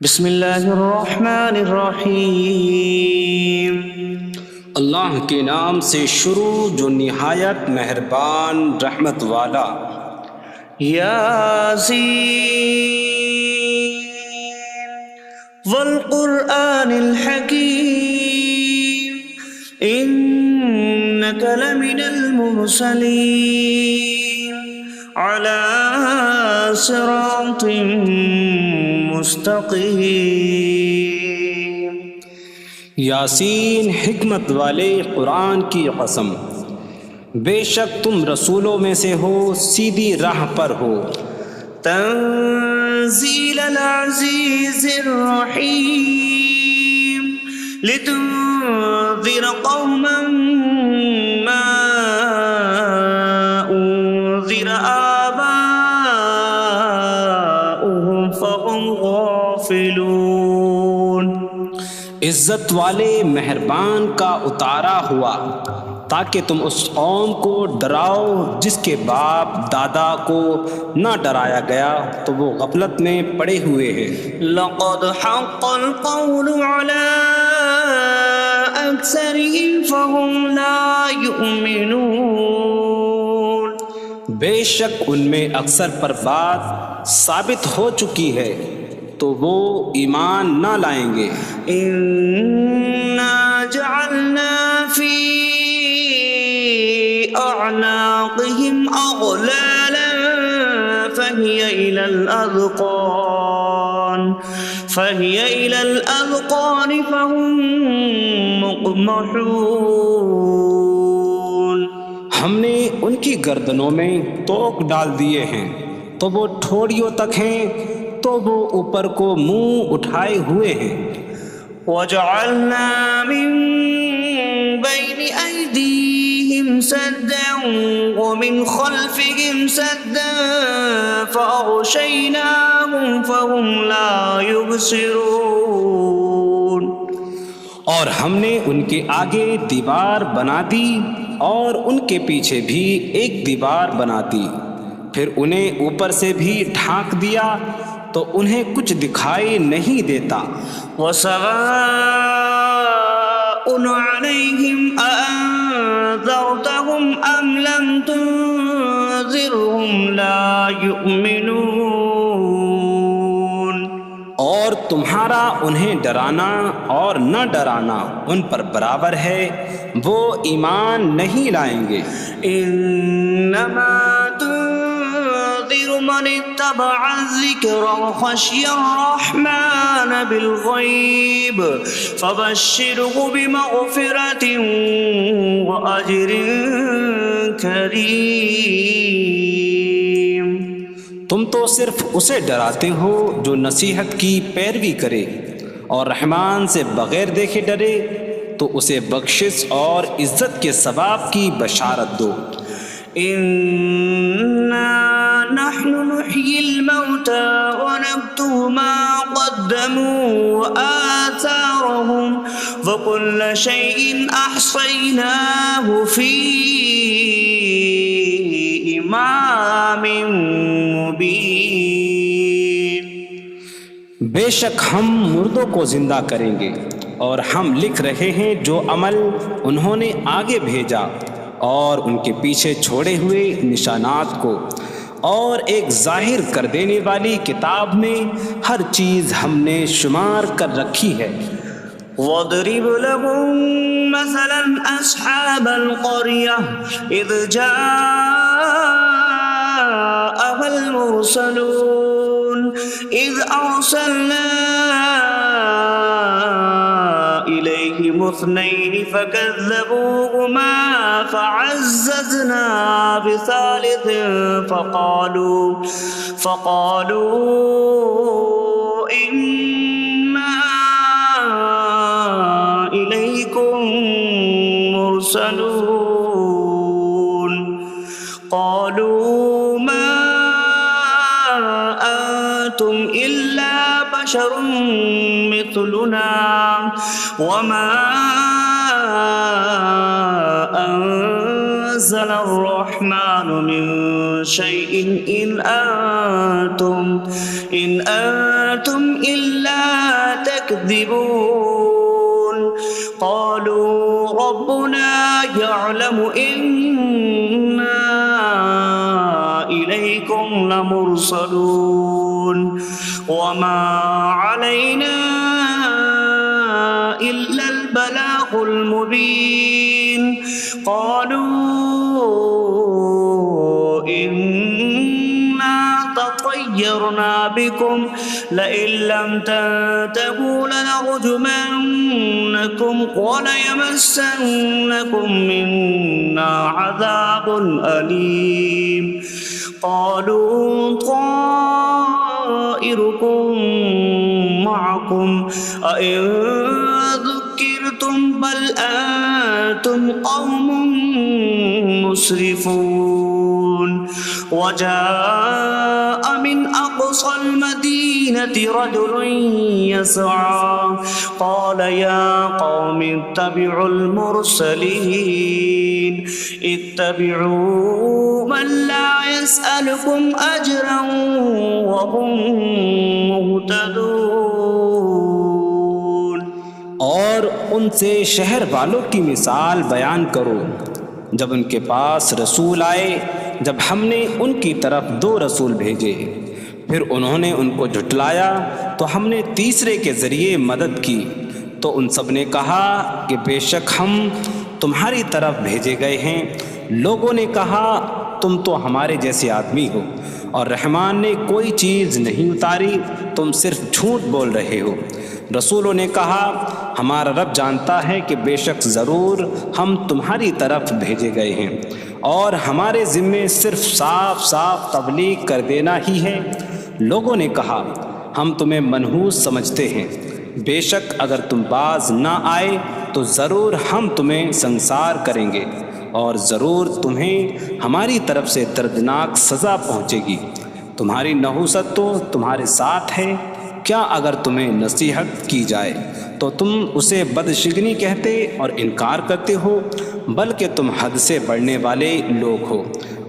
بسم اللہ الرحمن الرحیم۔ اللہ کے نام سے شروع جو نہایت مہربان رحمت والا۔ یاسین والقرآن الحکیم انک لمن المرسلین علی صراط مستقیم۔ یاسین حکمت والے قرآن کی قسم، بے شک تم رسولوں میں سے ہو، سیدھی راہ پر ہو۔ تنزیل العزیز الرحیم لتنذر قوما ما انذر آباؤهم فهم غافلون۔ عزت والے مہربان کا اتارا ہوا تاکہ تم اس قوم کو ڈراؤ جس کے باپ دادا کو نہ ڈرایا گیا تو وہ غفلت میں پڑے ہوئے ہیں۔ لقد حق القول على أكثرهم فهم لا يؤمنون۔ بے شک ان میں اکثر پر بات ثابت ہو چکی ہے تو وہ ایمان نہ لائیں گے۔ إنا جعلنا في أعناقهم أغلالا فهي إلى الأذقان فهم مقمحون۔ ہم نے ان کی گردنوں میں توق ڈال دیے ہیں تو وہ ٹھوڑیوں تک ہیں، تو وہ اوپر کو منہ اٹھائے ہوئے ہیں۔ وجعلنا من بين أيديهم سدا ومن خلفهم سدا فأغشيناهم فهم لا يبصرون۔ اور ہم نے ان کے آگے دیوار بنا دی اور ان کے پیچھے بھی ایک دیوار بنا دی، پھر انہیں اوپر سے بھی ڈھانک دیا تو انہیں کچھ دکھائی نہیں دیتا۔ وسواء عليهم أأنذرتهم أم لم تنذرهم لا يؤمنون۔ اور تمہارا انہیں ڈرانا اور نہ ڈرانا ان پر برابر ہے، وہ ایمان نہیں لائیں گے۔ انما تنذر من اتبع الذکر وخشی الرحمن بالغیب فبشره بمغفرة واجر کریم۔ تم تو صرف اسے ڈراتے ہو جو نصیحت کی پیروی کرے اور رحمان سے بغیر دیکھے ڈرے، تو اسے بخشش اور عزت کے ثواب کی بشارت دو۔ انا نحن نحيي الموتى ونكتب ما قدموا وآثارهم وكل شيء أحصيناه في إمام مبين۔ بے شک ہم مردوں کو زندہ کریں گے اور ہم لکھ رہے ہیں جو عمل انہوں نے آگے بھیجا اور ان کے پیچھے چھوڑے ہوئے نشانات کو، اور ایک ظاہر کر دینے والی کتاب میں ہر چیز ہم نے شمار کر رکھی ہے۔ وَاضْرِبْ لَهُم مَّثَلًا أَصْحَابَ الْقَرْيَةِ إِذْ جَاءَهَا الْمُرْسَلُونَ إِذْ أَرْسَلْنَا إِلَيْهِمُ اثْنَيْنِ فَكَذَّبُوهُمَا فَعَزَّزْنَا بِثَالِثٍ فَقَالُوا إِنَّا إِلَيْكُمْ مُرْسَلُونَ۔ قَالُوا مَا أَنتُمْ إِلَّا بَشَرٌ مِثْلُنَا وَمَا أَنتُمْ نزل الرحمن من شيء إن أنتم إلا تكذبون قالوا ربنا يعلم إنا إليكم لمرسلون وما علينا إلا البلاغ المبين قالوا إنا تطيرنا بكم لئن لم تنتهوا لنرجمنكم وليمسنكم منا عذاب أليم قالوا طائركم معكم أئن ذكرتم بل أنتم قوم مسرفون وجاء من أقصى المدينة رجل يسعى قال يا قوم اتبعوا المرسلين اتبعوا من لا يسألكم أجرا وهم مهتدون اور ان سے شہر والوں کی مثال بیان کرو جب ان کے پاس رسول آئے جب ہم نے ان کی طرف 2 رسول بھیجے پھر انہوں نے ان کو جھٹلایا تو ہم نے تیسرے کے ذریعے مدد کی تو ان سب نے کہا کہ بے شک ہم تمہاری طرف بھیجے گئے ہیں لوگوں نے کہا تم تو ہمارے جیسے آدمی ہو اور رحمان نے کوئی چیز نہیں اتاری تم صرف جھوٹ بول رہے ہو رسولوں نے کہا ہمارا رب جانتا ہے کہ بے شک ضرور ہم تمہاری طرف بھیجے گئے ہیں اور ہمارے ذمے صرف صاف صاف تبلیغ کر دینا ہی ہے لوگوں نے کہا ہم تمہیں منحوس سمجھتے ہیں بے شک اگر تم باز نہ آئے تو ضرور ہم تمہیں سنسار کریں گے اور ضرور تمہیں ہماری طرف سے دردناک سزا پہنچے گی تمہاری نحوست تو تمہارے ساتھ ہے کیا اگر تمہیں نصیحت کی جائے تو تم اسے بدشگنی کہتے اور انکار کرتے ہو بلکہ تم حد سے بڑھنے والے لوگ ہو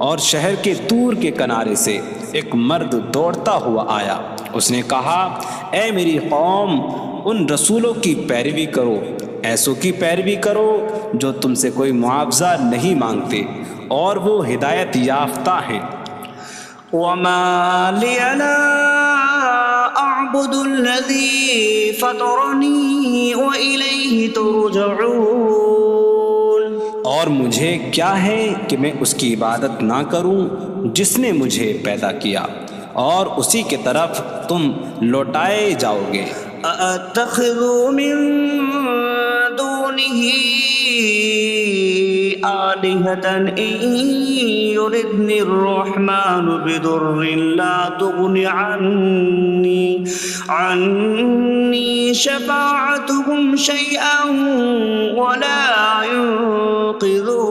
اور شہر کے دور کے کنارے سے ایک مرد دوڑتا ہوا آیا اس نے کہا اے میری قوم ان رسولوں کی پیروی کرو ایسوں کی پیروی کرو جو تم سے کوئی معاوضہ نہیں مانگتے اور وہ ہدایت یافتہ ہیں وما لي لا أعبد الذي فطرني وإليه ترجعون اور مجھے کیا ہے کہ میں اس کی عبادت نہ کروں جس نے مجھے پیدا کیا اور اسی کی طرف تم لوٹائے جاؤ گے أأتخذ من دونه آلهة إن يردني الرحمن بضر لا تغن عني شفاعتهم شيئا ولا ينقذون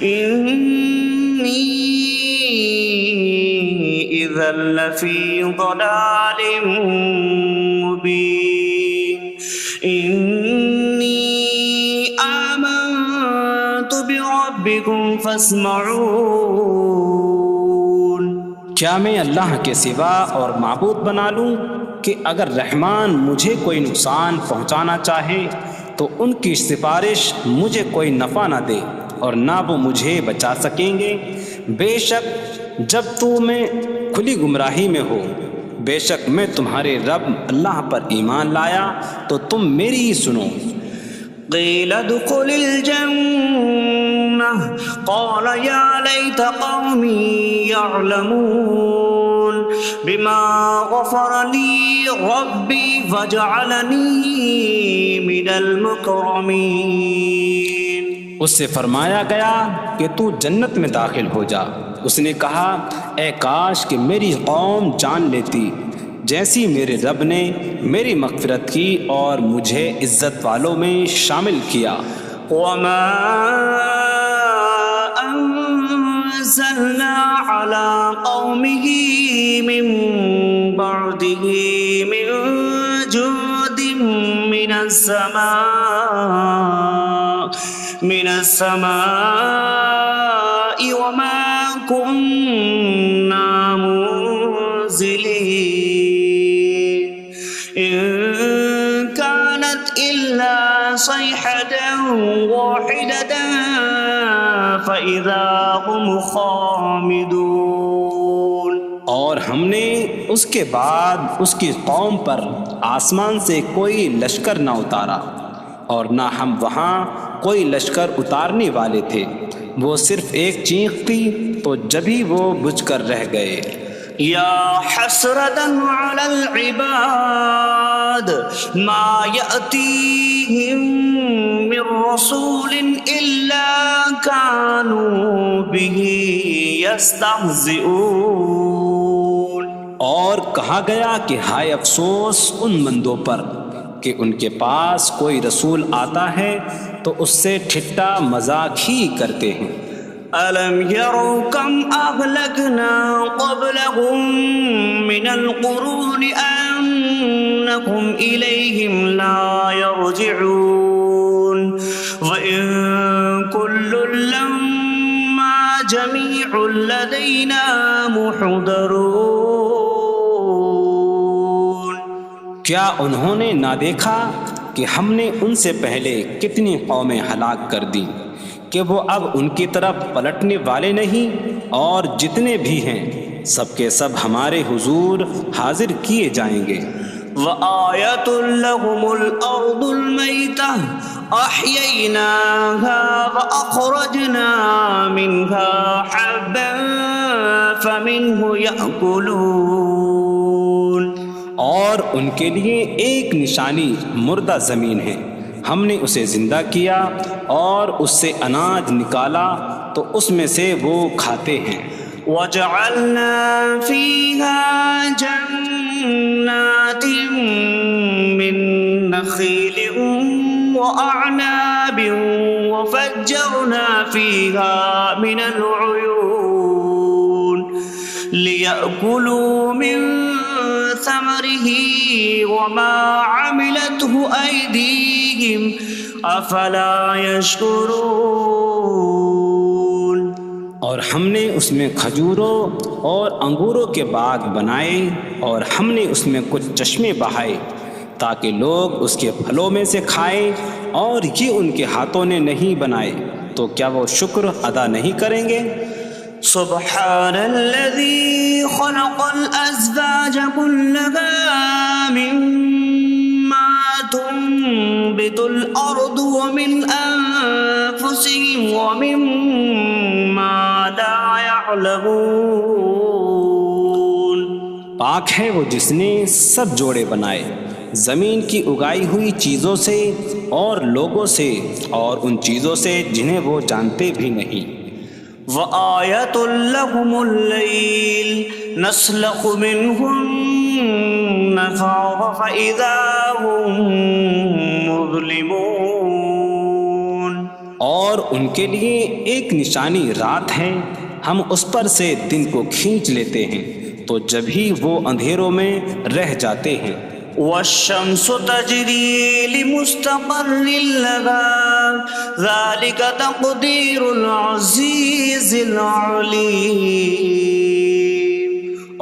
إني إذا لفي ضلال مبين إني آمنت بربكم فاسمعون کیا میں اللہ کے سوا اور معبود بنا لوں کہ اگر رحمان مجھے کوئی نقصان پہنچانا چاہے تو ان کی سفارش مجھے کوئی نفع نہ دے اور نہ وہ مجھے بچا سکیں گے بے شک جب میں کھلی گمراہی میں ہو بے شک میں تمہارے رب اللہ پر ایمان لایا تو تم میری ہی سنو قيل ادخل الجنة قال يا ليت قومي يعلمون بما غفر لي ربي فجعلني من المكرمين اس سے فرمایا گیا کہ تو جنت میں داخل ہو جا اس نے کہا اے کاش کہ میری قوم جان لیتی جیسی میرے رب نے میری مغفرت کی اور مجھے عزت والوں میں شامل کیا وما أنزلنا على قومه من بعده من جود من السماء من السماء وما كنا منزلين إن كانت إلا صيحة واحدة فإذا هم خامدون. اور ہم نے اس کے بعد اس کی قوم پر آسمان سے کوئی لشکر نہ اتارا اور نہ ہم وہاں کوئی لشکر اتارنے والے تھے. وہ صرف ایک چیخ تھی تو جبھی وہ بجھ کر رہ گئے. یا حسرة على العباد ما يأتيهم من رسول إلا كانوا به يستهزئون. اور کہا گیا کہ ہائے افسوس ان بندوں پر کہ ان کے پاس کوئی رسول آتا ہے تو اس سے ٹھٹا مذاق ہی کرتے ہیں. ألم يروا كم أهلكنا قبلهم من القرون أنكم إليهم لا يرجعون وإن كل لما جميع لدينا محضرون. کیا انہوں نے نہ دیکھا کہ ہم نے ان سے پہلے کتنی قومیں ہلاک کر دیں کہ وہ اب ان کی طرف پلٹنے والے نہیں، اور جتنے بھی ہیں سب کے سب ہمارے حضور حاضر کیے جائیں گے. وآیۃ لہم الارض المیتہ احییناہا واخرجنا منہا حبا فمنہ یأکلون. اور ان کے لیے ایک نشانی مردہ زمین ہے، ہم نے اسے زندہ کیا اور اس سے اناج نکالا تو اس میں سے وہ کھاتے ہیں. وَجَعَلْنَا فِيهَا جَنَّاتٍ مِّن نَخِيلٍ وَأَعْنَابٍ وَفَجَّرْنَا فِيهَا مِنَ الْعُيُونِ لِيَأْكُلُوا مِن ثَمَرِهِ وَمَا عَمِلَتْهُ أَيْدِيهِمْ أَفَلَا يَشْكُرُونَ. اور ہم نے اس میں کھجوروں اور انگوروں کے باغ بنائے اور ہم نے اس میں کچھ چشمے بہائے تاکہ لوگ اس کے پھلوں میں سے کھائیں، اور یہ ان کے ہاتھوں نے نہیں بنائے تو کیا وہ شکر ادا نہیں کریں گے؟ سبحان الذي خلق الأزواج كلها مما تنبت الأرض ومن أنفسهم ومما لا يعلمون. پاک ہے وہ جس نے سب جوڑے بنائے زمین کی اگائی ہوئی چیزوں سے اور لوگوں سے اور ان چیزوں سے جنہیں وہ جانتے بھی نہیں. وآیۃ لہم اللیل نسلخ منہ النہار فإذا هم مظلمون. اور ان کے لیے ایک نشانی رات ہے، ہم اس پر سے دن کو کھینچ لیتے ہیں تو جبھی وہ اندھیروں میں رہ جاتے ہیں. والشمس تجری لمستقر لها ذلك تقدیر العزیز العلیم.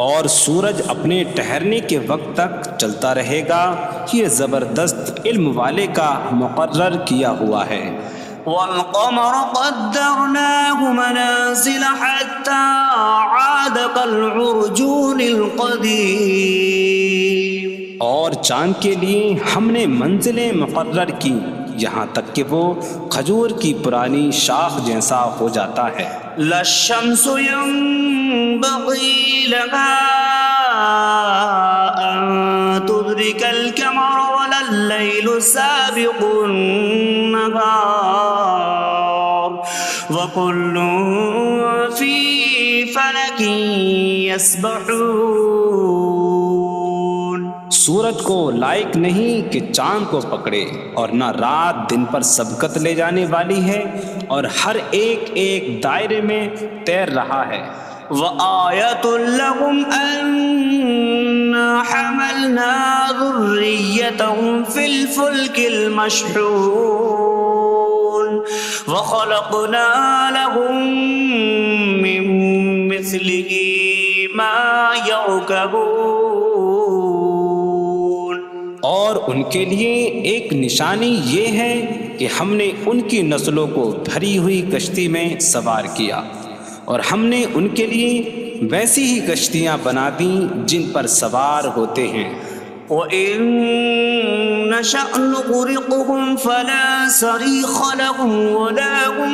اور سورج اپنے ٹھہرنے کے وقت تک چلتا رہے گا، یہ زبردست علم والے کا مقرر کیا ہوا ہے. والقمر قدرناه منازل حتى عاد كالعرجون القديم. اور چاند کے لیے ہم نے منزلیں مقرر کی یہاں تک کہ وہ کھجور کی پرانی شاخ جیسا ہو جاتا ہے. لا الشمس ينبغي لها أن تدرك القمر ولا الليل سابق النهار وكل في فلك يسبحون. سورج کو لائق نہیں کہ چاند کو پکڑے، اور نہ رات دن پر سبقت لے جانے والی ہے، اور ہر ایک ایک دائرے میں تیر رہا ہے. وآیۃ لہم انا حملنا ذریتہم فی الفلک المشحون. وخلقنا لهم من مثله ما يركبون. اور ان کے لیے ایک نشانی یہ ہے کہ ہم نے ان کی نسلوں کو بھری ہوئی کشتی میں سوار کیا، اور ہم نے ان کے لیے ویسی ہی کشتیاں بنا دیں جن پر سوار ہوتے ہیں. وَإِن نَّشَأْ نُغْرِقْهُمْ فَلَا صَرِيخَ لَهُمْ وَلَا هُمْ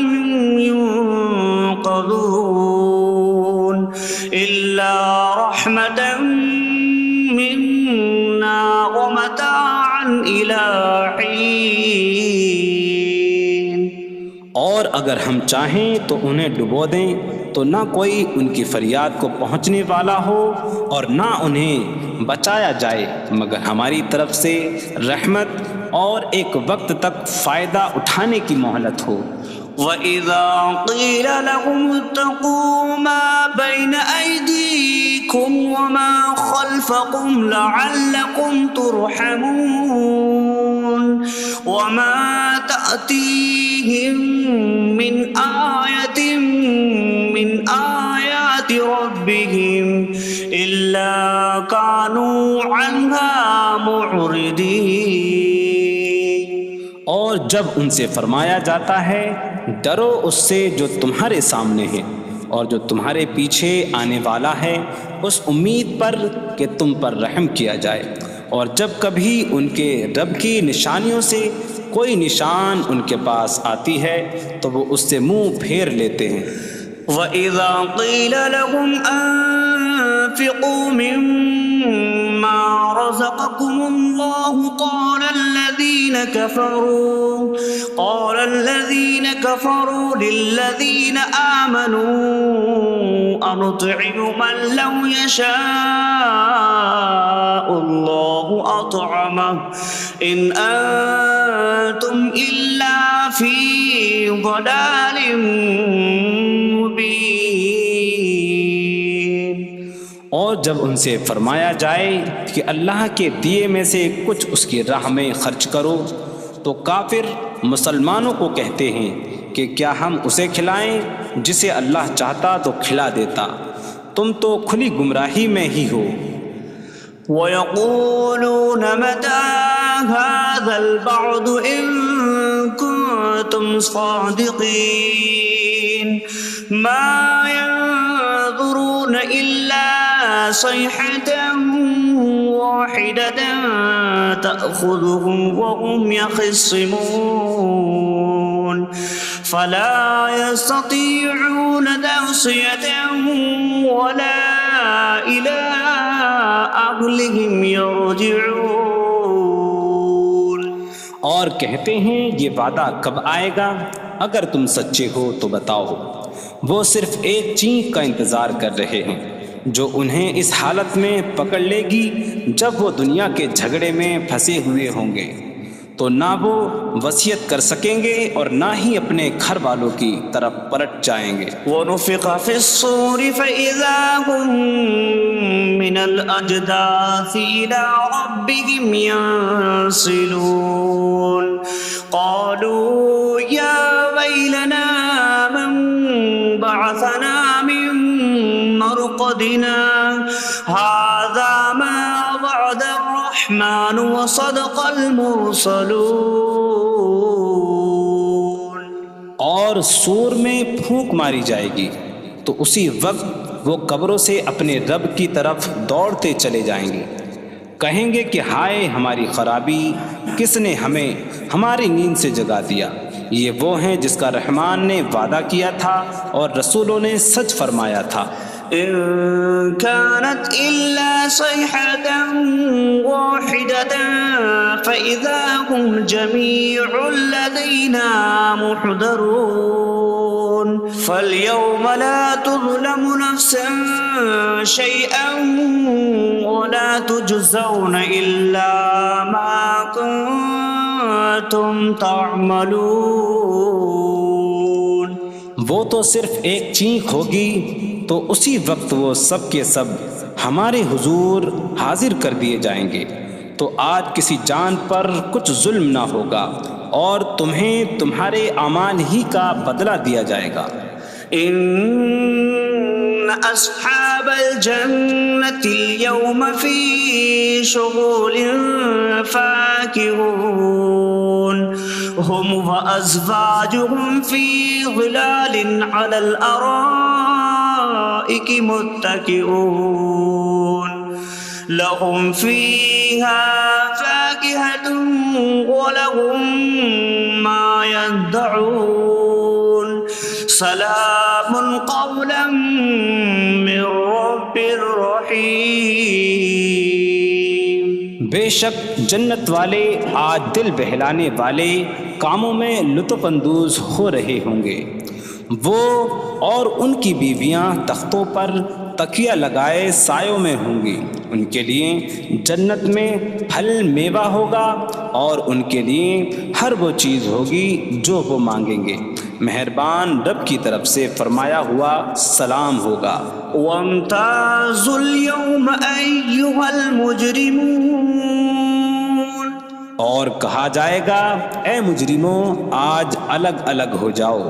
يُنقَذُونَ إِلَّا رَحْمَةً مِّنَّا وَمَتَاعًا إِلَىٰ حِينٍ. اور اگر ہم چاہیں تو انہیں ڈبو دیں تو نہ کوئی ان کی فریاد کو پہنچنے والا ہو اور نہ انہیں بچایا جائے مگر ہماری طرف سے رحمت اور ایک وقت تک فائدہ اٹھانے کی مہلت ہو. وَإِذَا قِيلَ لَهُمُ اتَّقُوا مَا بَيْنَ أَيْدِيكُمْ وَمَا خَلْفَكُمْ لَعَلَّكُمْ تُرْحَمُونَ وَمَا تَأْتِيهِم مِّنْ آيَةٍ مِّنْ آيَاتِ رَبِّهِمْ إِلَّا كَانُوا عَنْهَا مُعْرِضِينَ. اور جب ان سے فرمایا جاتا ہے ڈرو اس سے جو تمہارے سامنے ہے اور جو تمہارے پیچھے آنے والا ہے، اس امید پر کہ تم پر رحم کیا جائے، اور جب کبھی ان کے رب کی نشانیوں سے کوئی نشان ان کے پاس آتی ہے تو وہ اس سے منہ پھیر لیتے ہیں. وَإِذَا قِيلَ لَهُمْ أَنفِقُوا مِمَّا رَزَقَكُمُ اللَّهُ قَالَ الَّذِينَ كَفَرُوا لِلَّذِينَ آمَنُوا أَنُطْعِمُ مَن لَّوْ يَشَاءُ اللَّهُ أَطْعَمَهُ إِنْ أَنتُمْ إِلَّا فِي ضَلَالٍ مبین. اور جب ان سے فرمایا جائے کہ اللہ کے دیے میں سے کچھ اس کی راہ میں خرچ کرو تو کافر مسلمانوں کو کہتے ہیں کہ کیا ہم اسے کھلائیں جسے اللہ چاہتا تو کھلا دیتا، تم تو کھلی گمراہی میں ہی ہو. وَيَقُولُونَ مَتَىٰ هَٰذَا الْوَعْدُ إِن كُنتُمْ صَادِقِينَ مَا يَنظُرُونَ إِلَّا صَيْحَةً وَاحِدَةً تَأْخُذُهُمْ وَهُمْ يَخِصِّمُونَ فَلَا يَسْتَطِيعُونَ تَوْصِيَةً وَلَا إِلَىٰ أَهْلِهِمْ يَرْجِعُونَ. اور کہتے ہیں یہ وعدہ کب آئے گا؟ اگر تم سچے ہو تو بتاؤ. وہ صرف ایک چینک کا انتظار کر رہے ہیں جو انہیں اس حالت میں پکڑ لے گی جب وہ دنیا کے جھگڑے میں پھنسے ہوئے ہوں گے، تو نہ وہ وصیت کر سکیں گے اور نہ ہی اپنے گھر والوں کی طرف پلٹ جائیں گے. وَنُفِخَ فِي الصُّورِ فَإِذَا هُم مِّنَ الْأَجْدَاثِ إِلَىٰ رَبِّهِمْ يَنسِلُونَ قَالُوا يَا وَيْلَنَا مَن بَعَثَنَا مِن مَّرْقَدِنَا هَٰذَا مَا وَعَدَ الرَّحْمَٰنُ وَصَدَقَ الْمُرْسَلُونَ. اور سور میں پھونک ماری جائے گی تو اسی وقت وہ قبروں سے اپنے رب کی طرف دوڑتے چلے جائیں گے، کہیں گے کہ ہائے ہماری خرابی، کس نے ہمیں ہماری نیند سے جگا دیا. یہ وہ ہیں جس کا رحمان نے وعدہ کیا تھا اور رسولوں نے سچ فرمایا تھا. إن كانت إلا صيحة واحدة فإذا هم جميع لدينا محضرون. فاليوم لا تظلم نفس شيئا ولا تجزون إلا ما كنتم تعملون. وہ تو صرف ایک چینک ہوگی تو اسی وقت وہ سب کے سب ہمارے حضور حاضر کر دیے جائیں گے، تو آج کسی جان پر کچھ ظلم نہ ہوگا اور تمہیں تمہارے اعمال ہی کا بدلہ دیا جائے گا۔ إن أصحاب الجنة اليوم في شغل فاكهون هم وأزواجهم في ظلال على الأرائك متكئون لهم فيها فاكهة ولهم ما يدعون سلام قولا من رب رحیم۔ بے شک جنت والے آج دل بہلانے والے کاموں میں لطف اندوز ہو رہے ہوں گے۔ وہ اور ان کی بیویاں تختوں پر تکیہ لگائے سایوں میں ہوں گی۔ ان کے لیے جنت میں پھل میوہ ہوگا اور ان کے لیے ہر وہ چیز ہوگی جو وہ مانگیں گے۔ مہربان رب کی طرف سے فرمایا ہوا سلام ہوگا۔ وامتازوا اليوم أيها المجرمون، اور کہا جائے گا اے مجرموں آج الگ الگ ہو جاؤ۔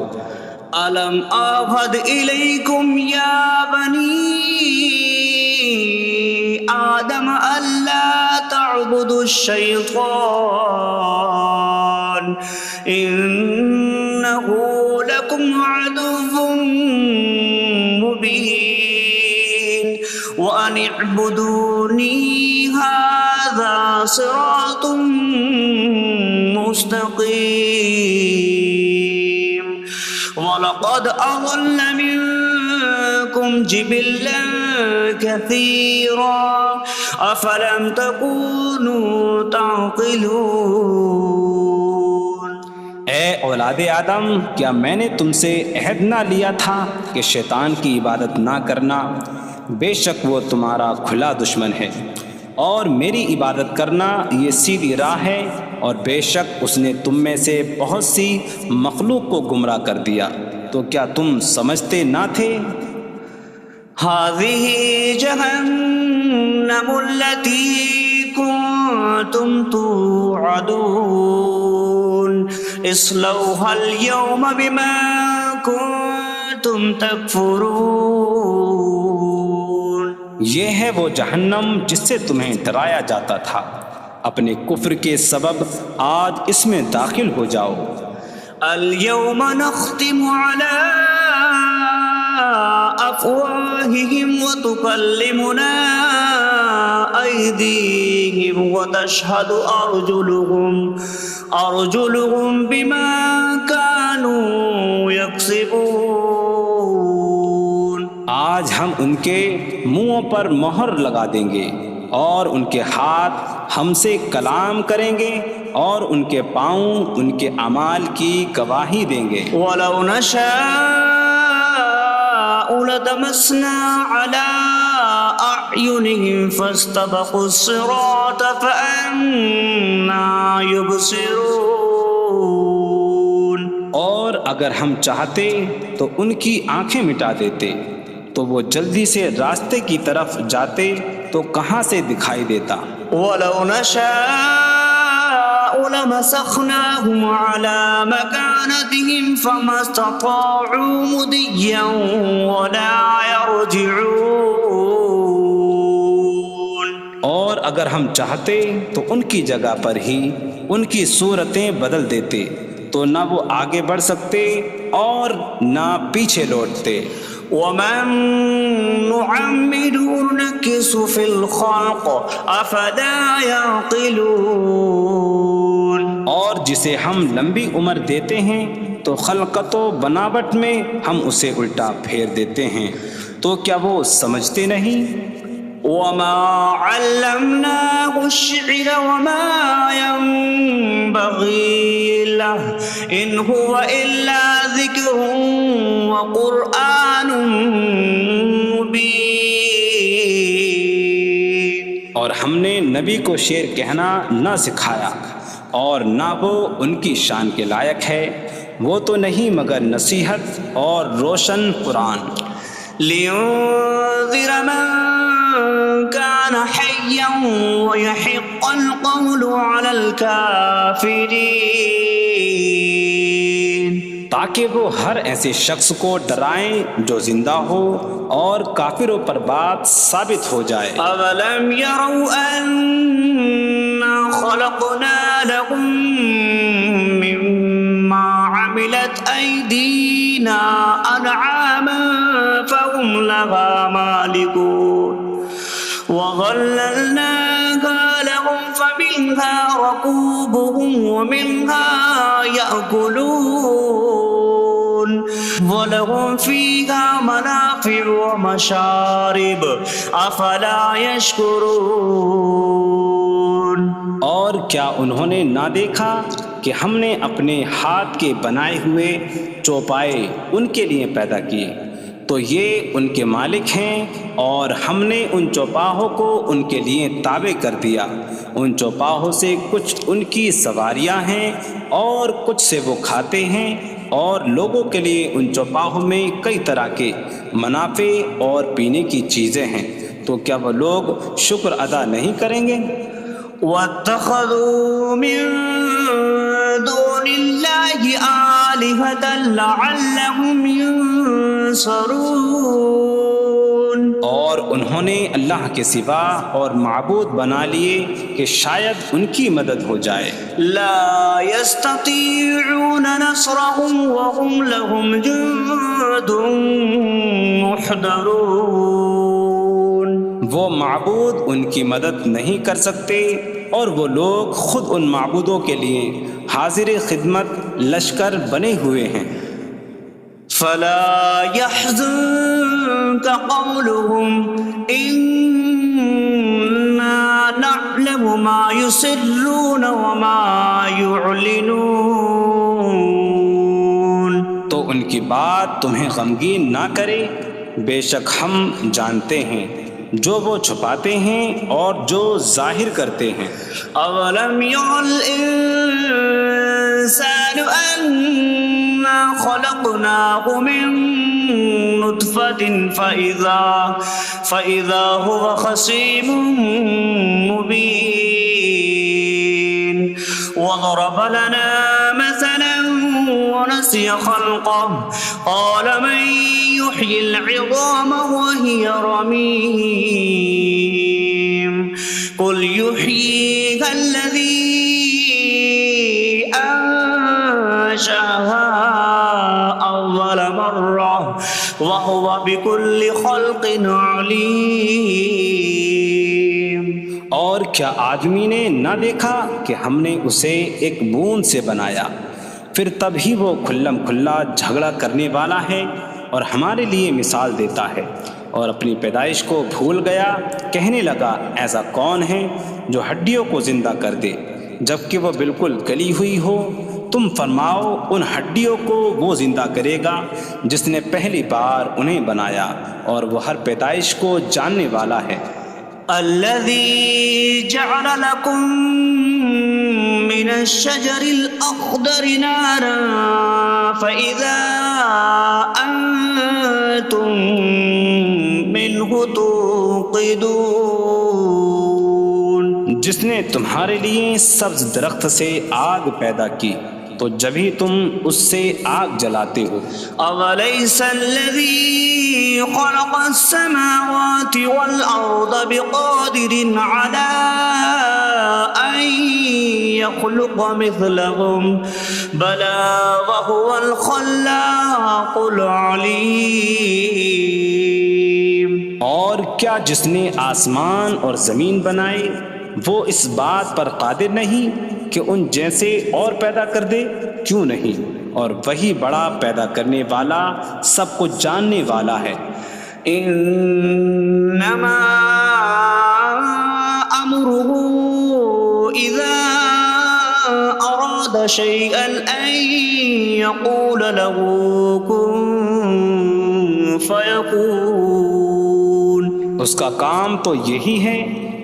ألم أعهد إليكم يا بني آدم ألا تعبدوا الشيطان إنه لكم عدو مبين وأن اعبدوني هذا صراط مستقيم وَلَقَدْ أَضَلَّ مِنكُمْ جِبِلًّا كَثِيرًا أَفَلَمْ تَكُونُوا تَعْقِلُونَ۔ اے اولاد آدم، کیا میں نے تم سے عہد نہ لیا تھا کہ شیطان کی عبادت نہ کرنا؟ بے شک وہ تمہارا کھلا دشمن ہے، اور میری عبادت کرنا یہ سیدھی راہ ہے، اور بے شک اس نے تم میں سے بہت سی مخلوق کو گمراہ کر دیا، تو کیا تم سمجھتے نہ تھے؟ هذه جهنم التي كنتم توعدون اصلوها اليوم بما كنتم تكفرون۔ یہ ہے وہ جہنم جس سے تمہیں ڈرایا جاتا تھا، اپنے کفر کے سبب آج اس میں داخل ہو جاؤ۔ اليوم نختم على أفواههم وتكلمنا أيديهم وتشهد أرجلهم بما كانوا يكسبون۔ آج ہم ان کے منہوں پر مہر لگا دیں گے، اور ان کے ہاتھ ہم سے کلام کریں گے، اور ان کے پاؤں ان کے اعمال کی گواہی دیں گے۔ وَلَوْ نَشَاءُ لَطَمَسْنَا عَلَىٰ أَعْيُنِهِمْ فَاسْتَبَقُوا الصِّرَاطَ فَأَنَّىٰ يُبْصِرُونَ۔ اور اگر ہم چاہتے تو ان کی آنکھیں مٹا دیتے، تو وہ جلدی سے راستے کی طرف جاتے تو کہاں سے دکھائی دیتا۔ وَلَوْ نَشَاءُ لَمَسَخْنَاهُمْ عَلَىٰ مَكَانَتِهِمْ فَمَا اسْتَطَاعُوا مُضِيًّا وَلَا يَرْجِعُونَ۔ اور اگر ہم چاہتے تو ان کی جگہ پر ہی ان کی صورتیں بدل دیتے، تو نہ وہ آگے بڑھ سکتے اور نہ پیچھے لوٹتے۔ وَمَن نُّعَمِّرْهُ نُنَكِّسْهُ فِي الْخَلْقِ أَفَلَا يَعْقِلُونَ۔ اور جسے ہم لمبی عمر دیتے ہیں تو خلقت و بناوٹ میں ہم اسے الٹا پھیر دیتے ہیں، تو کیا وہ سمجھتے نہیں؟ وَمَا عَلَّمْنَاهُ الشِّعْرَ وَمَا يَنبَغِي لَهُ إِنْ هُوَ إِلَّا ذِكْرٌ وَقُرْآنٌ مُّبِينٌ۔ اور ہم نے نبی کو شعر کہنا نہ سکھایا، اور نہ وہ ان کی شان کے لائق ہے، وہ تو نہیں مگر نصیحت اور روشن قرآن۔ لِيُنذِرَ مَن كَانَ حَيًّا حيا ويحق القول على الكافرين تاکہ وہ ہر ایسے شخص کو ڈرائیں جو زندہ ہو اور کافروں پر بات ثابت ہو جائے۔ أولم يروا أنا خلقنا لهم مما عملت أيدينا أنعاما فهم لها مالكون وظللناها لهم فمنها ركوبهم ومنها يأكلون وَلَهُمْ فِيهَا مَنَافِعُ وَمَشَارِبُ أَفَلَا يَشْكُرُونَ۔ اور کیا انہوں نے نہ دیکھا کہ ہم نے اپنے ہاتھ کے بنائے ہوئے چوپائے ان کے لیے پیدا کیے، تو یہ ان کے مالک ہیں، اور ہم نے ان چوپاہوں کو ان کے لیے تابع کر دیا۔ ان چوپاہوں سے کچھ ان کی سواریاں ہیں اور کچھ سے وہ کھاتے ہیں، اور لوگوں کے لیے ان چوپاہوں میں کئی طرح کے منافع اور پینے کی چیزیں ہیں، تو کیا وہ لوگ شکر ادا نہیں کریں گے؟ وَاتَّخَذُوا مِن دُونِ اللَّهِ آلِهَةً لَعَلَّهُمْ يُنصَرُونَ۔ اور انہوں نے اللہ کے سوا اور معبود بنا لیے کہ شاید ان کی مدد ہو جائے۔ لا يستطيعون نصرهم وهم لهم جند محضرون۔ وہ معبود ان کی مدد نہیں کر سکتے، اور وہ لوگ خود ان معبودوں کے لیے حاضر خدمت لشکر بنے ہوئے ہیں۔ فلا يحزنك قولهم إنا نعلم ما يسرون وما يعلنون۔ تو ان کی بات تمہیں غمگین نہ کرے، بے شک ہم جانتے ہیں جو وہ چھپاتے ہیں اور جو ظاہر کرتے ہیں۔ اولم ير الانسان انا خلقناه من نطفة فإذا هو خصيم مبين وضرب لنا مثلا ونسي خلقه قال من يحيي العظام وهي رميم قل يحييها الذي أنشأها أول مرة وهو بكل خلق عليم۔ اور کیا آدمی نے نہ دیکھا کہ ہم نے اسے ایک بوند سے بنایا، پھر تب ہی وہ کھلم کھلا جھگڑا کرنے والا ہے اور ہمارے لیے مثال دیتا ہے، اور اپنی پیدائش کو بھول گیا، کہنے لگا ایسا کون ہے جو ہڈیوں کو زندہ کر دے جبکہ وہ بالکل گلی ہوئی ہو؟ تم فرماؤ ان ہڈیوں کو وہ زندہ کرے گا جس نے پہلی بار انہیں بنایا، اور وہ ہر پیدائش کو جاننے والا ہے۔ الذي جعل لكم من الشجر الأخضر نارا فإذا أنتم منه توقدون۔ جس نے تمہارے لیے سبز درخت سے آگ پیدا کی تو جبھی تم اس سے آگ جلاتے ہو۔ أَوَلَيْسَ الَّذِي خَلَقَ السَّمَاوَاتِ وَالْأَرْضَ بِقَادِرٍ عَلَىٰ أَن يَخْلُقَ مِثْلَهُم بَلَىٰ وَهُوَ الْخَلَّاقُ الْعَلِيمُ۔ اور کیا جس نے آسمان اور زمین بنائے وہ اس بات پر قادر نہیں کہ ان جیسے اور پیدا کر دے؟ کیوں نہیں، اور وہی بڑا پیدا کرنے والا سب کچھ جاننے والا ہے۔ انما امره اذا اراد شيئا ان يقول له كن فيكون۔ اس کا کام تو یہی ہے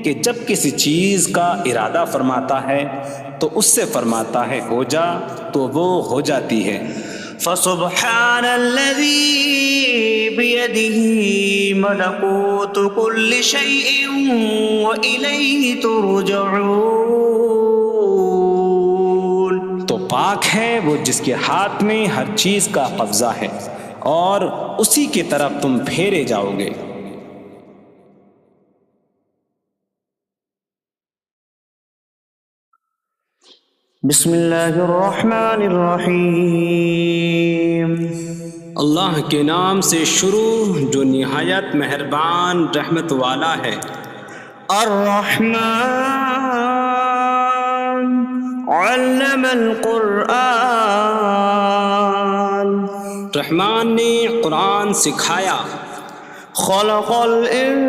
کہ جب کسی چیز کا ارادہ فرماتا ہے تو اس سے فرماتا ہے ہو جا، تو وہ ہو جاتی ہے۔ فسبحان الذي بيده ملكوت كل شيء وإليه ترجعون. تو پاک ہے وہ جس کے ہاتھ میں ہر چیز کا قبضہ ہے اور اسی کی طرف تم پھیرے جاؤ گے. بسم اللہ الرحمن الرحیم. اللہ کے نام سے شروع جو نہایت مہربان رحمت والا ہے. الرحمن علم القرآن. رحمان نے قرآن سکھایا. خلق الانسان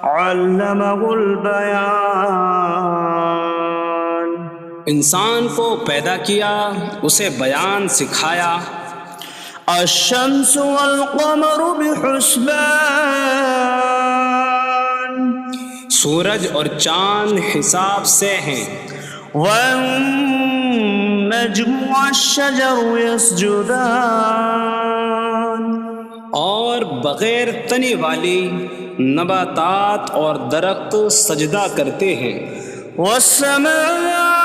علمہ البیان. انسان کو پیدا کیا اسے بیان سکھایا. الشمس والقمر بحسبان. سورج اور چاند حساب سے ہیں. والنجم والشجر يسجدان. اور بغیر تنے والی نباتات اور درخت سجدہ کرتے ہیں. والسماء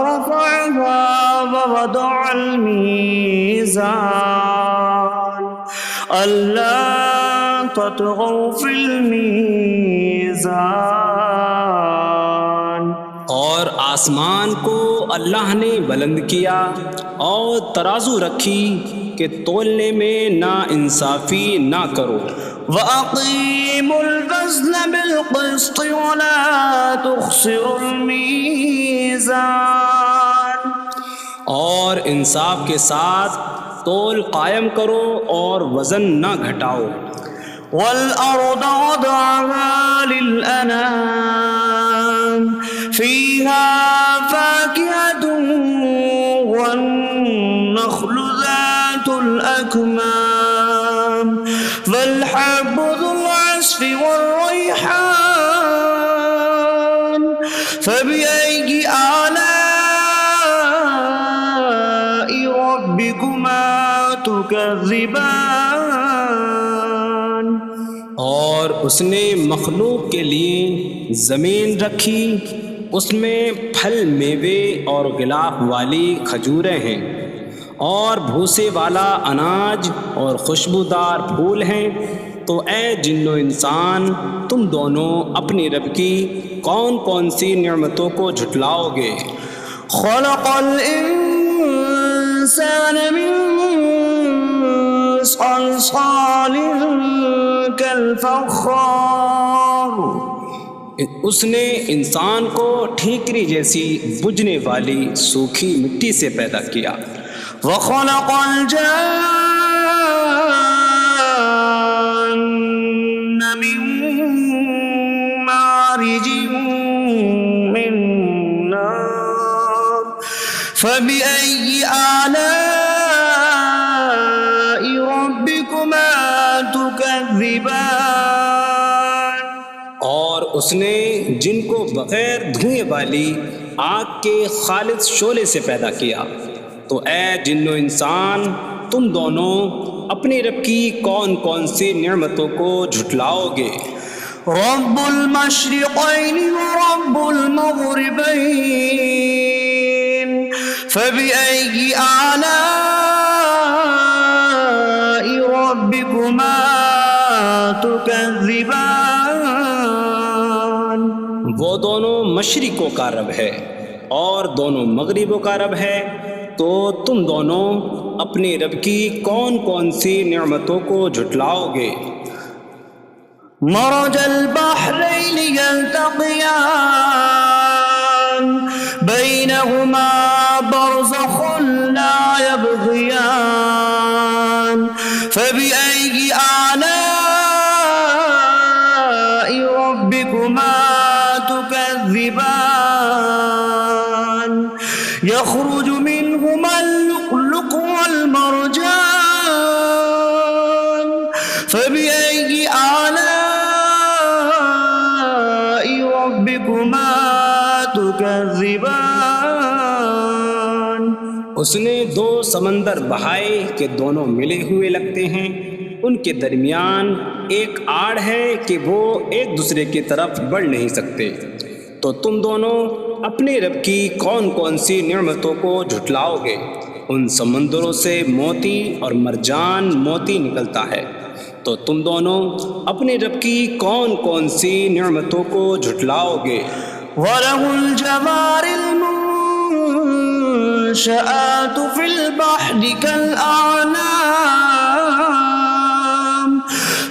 رفعها ووضع الميزان ألا تطغوا في الميزان. اور آسمان کو اللہ نے بلند کیا اور ترازو رکھی کہ تولنے میں نا انصافی نہ کرو. وَأَقِيمُوا الْوَزْنَ بِالْقِسْطِ وَلَا تُخْسِرُوا الْمِيزَانَ. اور انصاف کے ساتھ تول قائم کرو اور وزن نہ گھٹاؤ. وَالْأَرْضَ وَضَعَهَا لِلْأَنَامِ فِيهَا فَاكِهَةٌ وَالنَّخْلُ ذَاتُ الْأَكْمَامِ وَالْحَبُّ ذُو الْعَصْفِ وَالرَّيْحَانُ فَبِأَيِّ آلَاءِ رَبِّكُمَا تُكَذِّبَانِ. اور اس نے مخلوق کے لیے زمین رکھی، اس میں پھل میوے اور غلاف والی کھجوریں ہیں اور بھوسے والا اناج اور خوشبودار پھول ہیں. تو اے جن و انسان تم دونوں اپنی رب کی کون کون سی نعمتوں کو جھٹلاؤ گے. خلق الانسان من صلصال کالفخار. اس نے انسان کو ٹھیکری جیسی بجھنے والی سوکھی مٹی سے پیدا کیا. وخلق الجان من مارج من نار فبأي آلاء ربكما تكذبان. اور اس نے جن کو بغیر دھوئیں والی آگ کے خالص شعلے سے پیدا کیا. تو اے جن و انسان تم دونوں اپنی رب کی کون کون سی نعمتوں کو جھٹلاؤ گے. رب المشرقین ورب المغربین فبأي آلاء ربكما تكذبان. وہ دونوں مشرقوں کا رب ہے اور دونوں مغربوں کا رب ہے. تو تم دونوں اپنی رب کی کون کون سی نعمتوں کو جھٹلاؤ گے. مرج البحرین یلتقیان بینہما برزخ لا یبغیان فبأي آلاء ربكما تكذبان. يخرج منهما اللؤلؤ والمرجان فبأي آلاء ربكما تكذبان اس نے دو سمندر بہائے کہ دونوں ملے ہوئے لگتے ہیں، ان کے درمیان ایک آڑ ہے کہ وہ ایک دوسرے کی طرف بڑھ نہیں سکتے، تو تم دونوں اپنے رب کی کون کون سی نعمتوں کو جھٹلاؤ گے؟ ان سمندروں سے موتی اور مرجان موتی نکلتا ہے، تو تم دونوں اپنے رب کی کون کون سی نعمتوں کو جھٹلاؤ گے؟ وَلَهُ الْجَوَارِ الْمُنشَآتُ فِي الْبَحْرِ كَالْأَعْلَامِ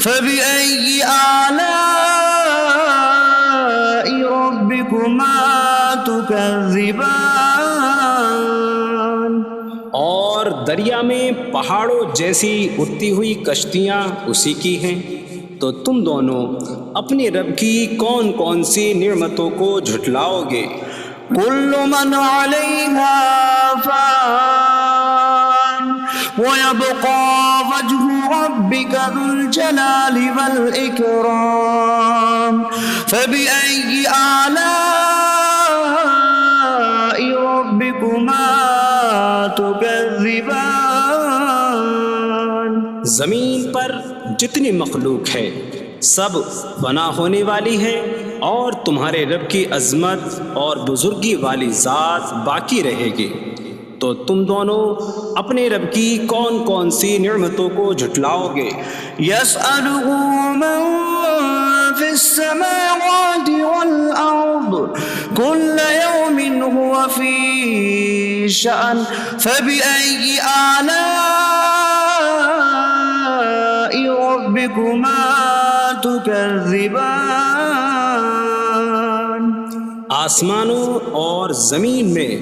فَبِأَيِّ آلَاءِ رَبِّكُمَا تُكَذِّبَانِ اور دریا میں پہاڑوں جیسی اڑتی ہوئی کشتیاں اسی کی ہیں، تو تم دونوں اپنے رب کی کون کون سی نعمتوں کو جھٹلاؤ گے؟ كل من عليها فان ويبقى وجه ربك ذو الجلال والإكرام فبأي آلاء ربكما تكذبان زمین پر جتنی مخلوق ہے سب فنا ہونے والی ہے، اور تمہارے رب کی عظمت اور بزرگی والی ذات باقی رہے گی، تو تم دونوں اپنے رب کی کون کون سی نعمتوں کو جھٹلاؤ گے؟ يسأله من في السماوات والأرض كل يوم هو في شأن فبأي آلاء ربكما تكذبان آسمانوں اور زمین میں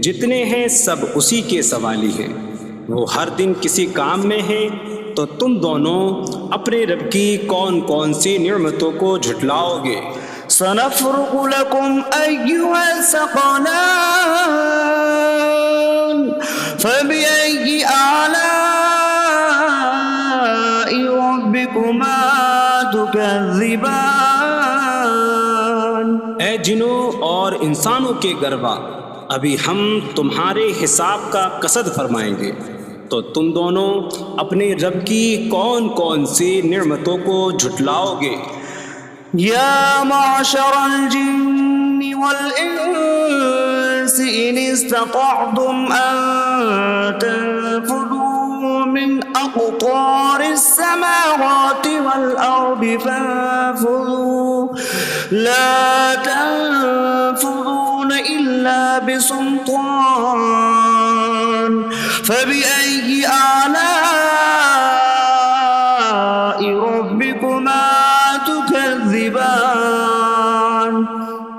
جتنے ہیں سب اسی کے سوالی ہیں، وہ ہر دن کسی کام میں ہیں، تو تم دونوں اپنے رب کی کون کون سی نعمتوں کو جھٹلاؤ گے؟ سنفرغ لكم أيها الثقلان فبأي آلاء ربكما تكذبان اے جنوں اور انسانوں کے گروہ، ابھی ہم تمہارے حساب کا قصد فرمائیں گے، تو تم دونوں اپنے رب کی کون کون سی نعمتوں کو جھٹلاؤ گے؟ يا معشر الجن والإنس إن استطعتم أن تنفذوا من أقطار السماوات والأرض فانفذوا لا تنفذون إلا بسلطان فبأي آلاء ربكما تكذبان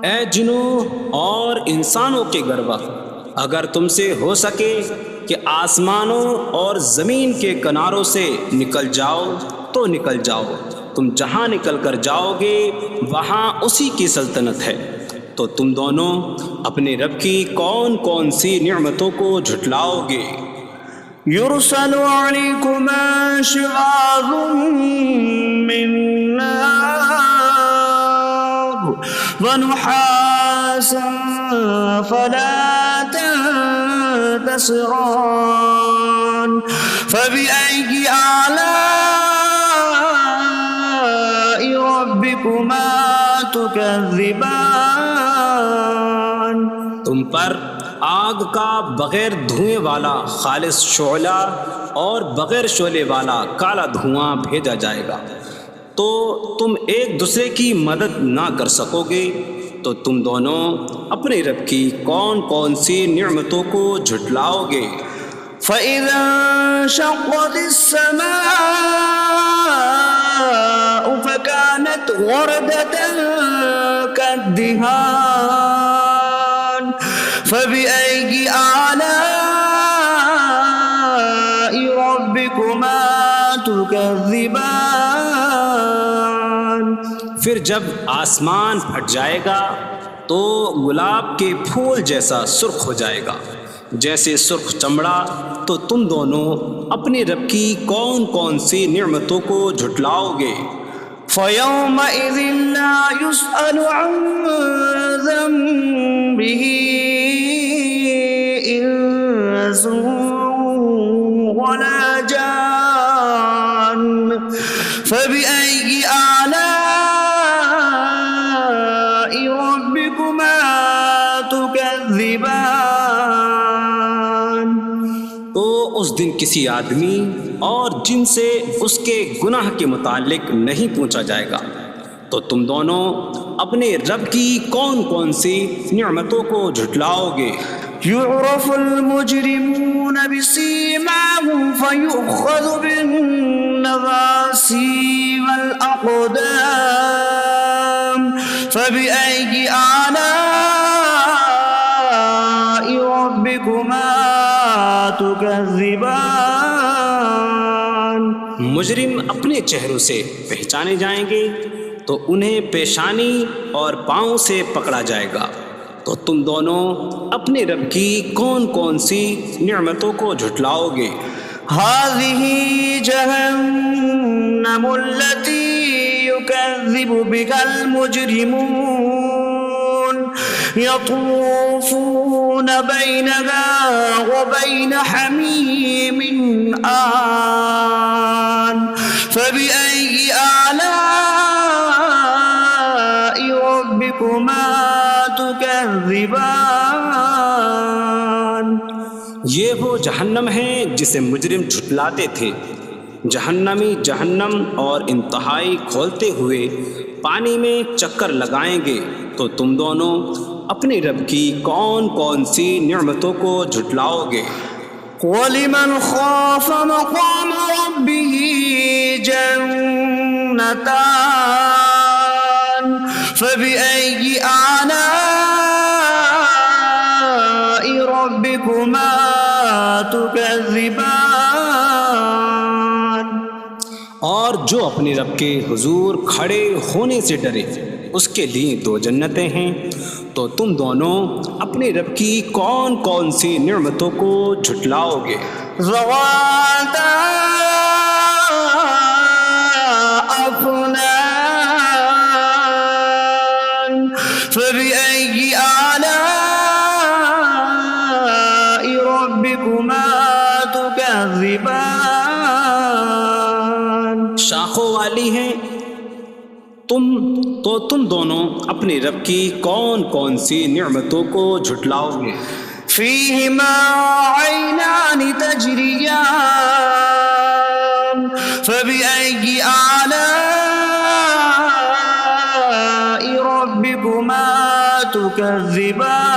اے جنوں اور انسانوں کے گروہ، اگر تم سے ہو سکے کہ آسمانوں اور زمین کے کناروں سے نکل جاؤ تو نکل جاؤ، تم جہاں نکل کر جاؤ گے وہاں اسی کی سلطنت ہے، تو تم دونوں اپنے رب کی کون کون سی نعمتوں کو جھٹلاؤ گے؟ يرسل عليكما شواظ من نار ونحاسا فلا تنتصران فبأي آلاء ربكما تكذبان تم پر آگ کا بغیر دھوئیں والا خالص شعلہ اور بغیر شعلے والا کالا دھواں بھیجا جائے گا، تو تم ایک دوسرے کی مدد نہ کر سکو گے، تو تم دونوں اپنے رب کی کون کون سی نعمتوں کو جھٹلاؤ گے؟ فَإِذَا انشَقَّتِ السَّمَاءُ فَكَانَتْ وَرْدَةً كَالدِّهَانِ فَبِأَيِّ آلَاءِ رَبِّكُمَا تُكَذِّبَانِ پھر جب آسمان پھٹ جائے گا تو گلاب کے پھول جیسا سرخ ہو جائے گا، جیسے سرخ چمڑا، تو تم دونوں اپنے رب کی کون کون سی نعمتوں کو جھٹلاؤ گے؟ فيومئذ لا يسأل عن ذنبه إنس ولا جان فبأي آلاء ربكما تكذبان. تو اس دن کسی آدمی اور جن سے اس کے گناہ کے متعلق نہیں پوچھا جائے گا. تو تم دونوں اپنے رب کی کون کون سی نعمتوں کو جھٹلاؤ گے؟ يعرف المجرمون بسيماهم فيؤخذ بالنواسي والأقدام فبأي آلاء ربكما تكذبان. مجرم اپنے چہروں سے پہچانے جائیں گے تو انہیں پیشانی اور پاؤں سے پکڑا جائے گا. تو تم دونوں اپنے رب کی کون کون سی نعمتوں کو جھٹلاؤ گے؟ هذه جهنم التي يكذب بها المجرمون يطوفون بينها وبين حميم آن فبأي آلاء ربكما تكذبان. یہ وہ جہنم ہے جسے مجرم جھٹلاتے تھے. جہنمی جہنم اور انتہائی کھولتے ہوئے پانی میں چکر لگائیں گے. تو تم دونوں اپنے رب کی کون کون سی نعمتوں کو جھٹلاؤ گے؟ وَلِمَنْ خَافَ مَقَامَ رَبِّهِ جَنَّتَانِ فَبِأَيِّ آلَاءِ رَبِّكُمَا تُكَذِّبَانِ. اور جو اپنے رب کے حضور کھڑے ہونے سے ڈرے اس کے لیے 2 جنتیں ہیں. تو تم دونوں اپنے رب کی کون کون سی نعمتوں کو جھٹلاؤ گے؟ ذواتا أفنان فبأي آلاء ربكما تكذبان. شاخوں والی ہیں. تم دونوں اپنے رب کی کون کون سی نعمتوں کو جھٹلاؤ گے؟ فيهما عينان تجريان فبأي آلاء ربكما تكذبان.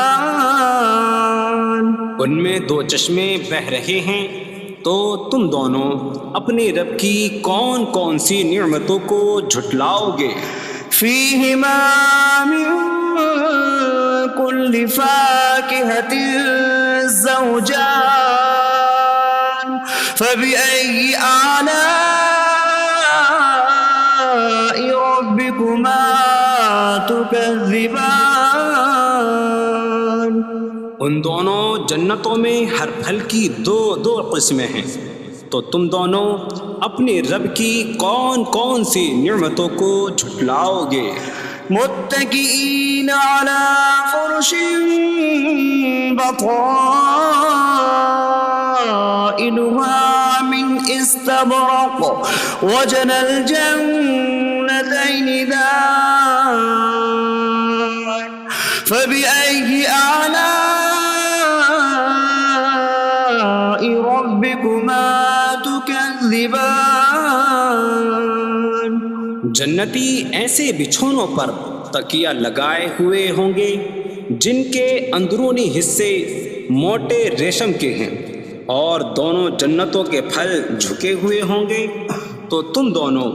ان میں 2 چشمے بہہ رہے ہیں. تو تم دونوں اپنے رب کی کون کون سی نعمتوں کو جھٹلاؤ گے؟ فيهما من كل فاكهة زوجان فبأي آلاء ربكما تكذبان. ان دونوں جنتوں میں ہر پھل کی 2 قسمیں ہیں. تو تم دونوں اپنے رب کی کون کون سی نعمتوں کو جھٹلاؤ گے؟ متكئين على فرش بطائنها من استبرق وجنى الجنتين دان فبأي آلاء ربكما تكذبان. جنتی ایسے بچھونوں پر تکیہ لگائے ہوئے ہوں گے جن کے اندرونی حصے موٹے ریشم کے ہیں اور دونوں جنتوں کے پھل جھکے ہوئے ہوں گے. تو تم دونوں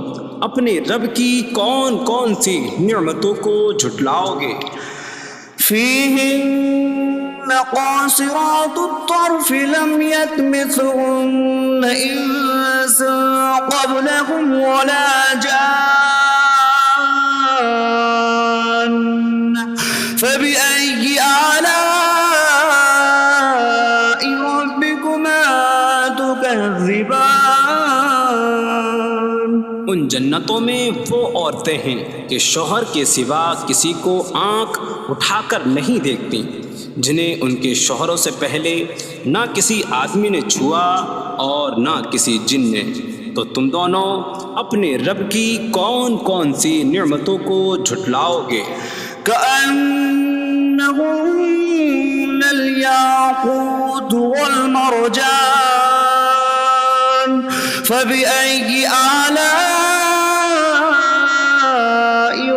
اپنے رب کی کون کون سی نعمتوں کو جھٹلاؤ گے؟ فيهن قاصرات الطرف لم يطمثهن إنس قبلهم ولا جان فبأي آلاء ربكما تكذبان. ان جنتوں میں وہ عورتیں ہیں کہ شوہر کے سوا کسی کو آنکھ اٹھا کر نہیں دیکھتی، جنہیں ان کے شوہروں سے پہلے نہ کسی آدمی نے چھوا اور نہ کسی جن نے۔ تو تم دونوں اپنے رب کی کون کون سی نعمتوں کو جھٹلاؤ گے؟ كأنهن الياقوت والمرجان فبأي آلاء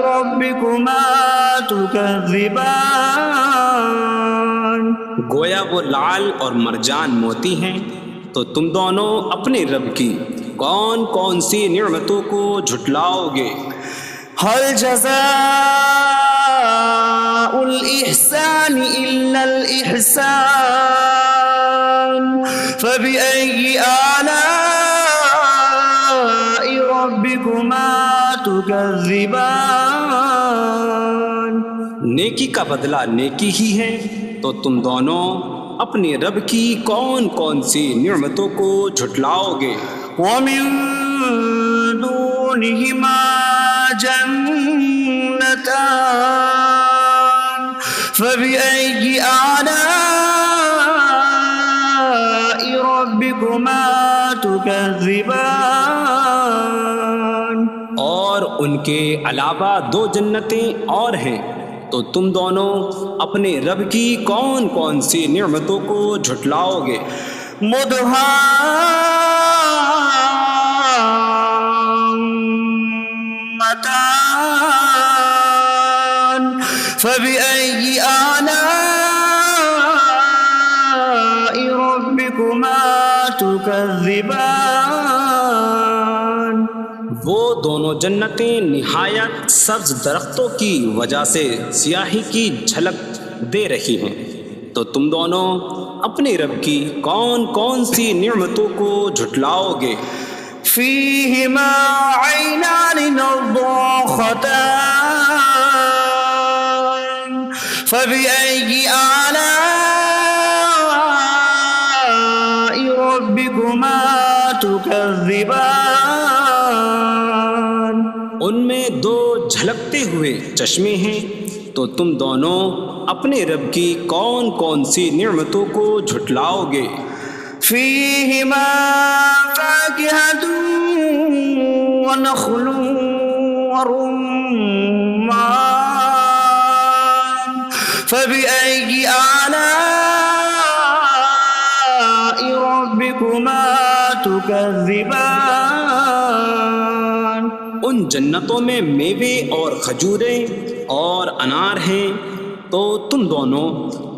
ربكما تكذبان؟ گویا وہ لعل اور مرجان موتی ہیں۔ تو تم دونوں اپنے رب کی کون کون سی نعمتوں کو جھٹلاؤ گے؟ هل جزاء الإحسان إلا الإحسان فبأي آلاء ربكما تكذبان؟ نیکی کا بدلہ نیکی ہی ہے، تو تم دونوں اپنے رب کی کون کون سی نعمتوں کو جھٹلاؤ گے؟ ومن دونهما جنتان فبأي آلاء ربكما تكذبان؟ اور ان کے علاوہ دو جنتیں اور ہیں، تو تم دونوں اپنے رب کی کون کون سی نعمتوں کو جھٹلاؤ گے؟ مدهامتان فبأي آلاء ربكما تكذبان؟ وہ دونوں جنتیں نہایت سبز درختوں کی وجہ سے سیاہی کی جھلک دے رہی ہیں، تو تم دونوں اپنے رب کی کون کون سی نعمتوں کو جھٹلاؤ گے؟ فيهما عينان نضاختان فبأي آلاء ربكما تكذبان؟ ان میں دو جھلکتے ہوئے چشمے ہیں، تو تم دونوں اپنے رب کی کون کون سی نعمتوں کو جھٹلاؤ گے؟ فيهما فاكهة ونخل ورمان فبأي آلاء ربكما تكذبان؟ ان جنتوں میں میوے اور کھجوریں اور انار ہیں، تو تم دونوں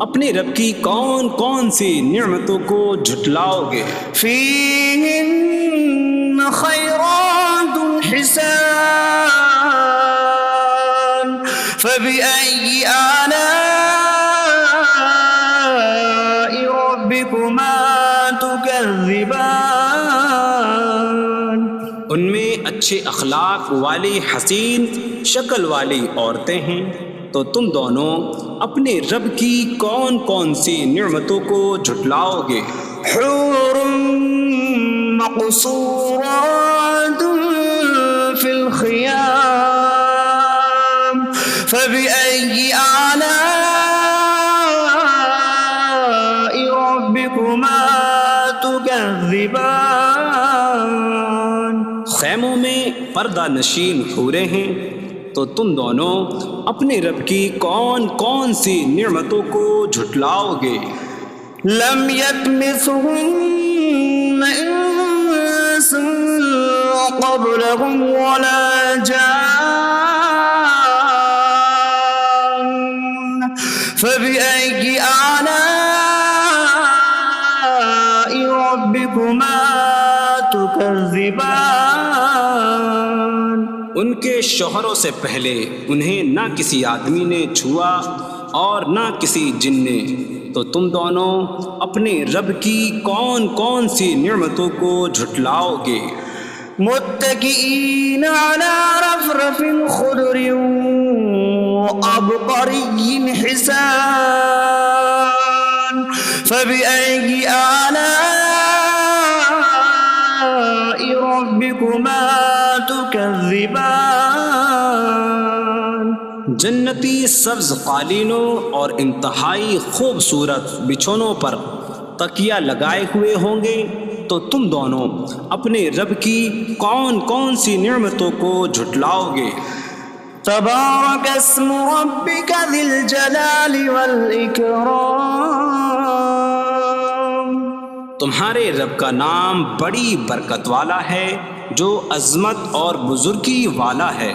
اپنے رب کی کون کون سی نعمتوں کو جھٹلاؤ گے؟ فيهن خيرات حسان فبأي آلاء ربكما تكذبان؟ ان میں اچھے اخلاق والی حسین شکل والی عورتیں ہیں، تو تم دونوں اپنے رب کی کون کون سی نعمتوں کو جھٹلاؤ گے؟ حور مقصورات في الخيام فبأي آلاء ربكما تكذبان؟ خیموں میں پردہ نشین حوریں ہیں، تو تم دونوں اپنے رب کی کون کون سی نعمتوں کو جھٹلاؤ گے؟ لم يطمثهن انس قبلهم ولا جان فبأي آلاء ربكما تكذبان؟ ان کے شوہروں سے پہلے انہیں نہ کسی آدمی نے چھوا اور نہ کسی جن نے، تو تم دونوں اپنے رب کی کون کون سی نعمتوں کو جھٹلاؤ گے؟ متكئين على رفرف خضر وعبقري حسان فبأي آلاء ربكما تكذبان؟ جنتی سبز قالینوں اور انتہائی خوبصورت بچھونوں پر تکیہ لگائے ہوئے ہوں گے، تو تم دونوں اپنے رب کی کون کون سی نعمتوں کو جھٹلاؤ گے؟ تبارک اسم ربک ذی الجلال والإکرام، تمہارے رب کا نام بڑی برکت والا ہے، جو عظمت اور بزرگی والا ہے۔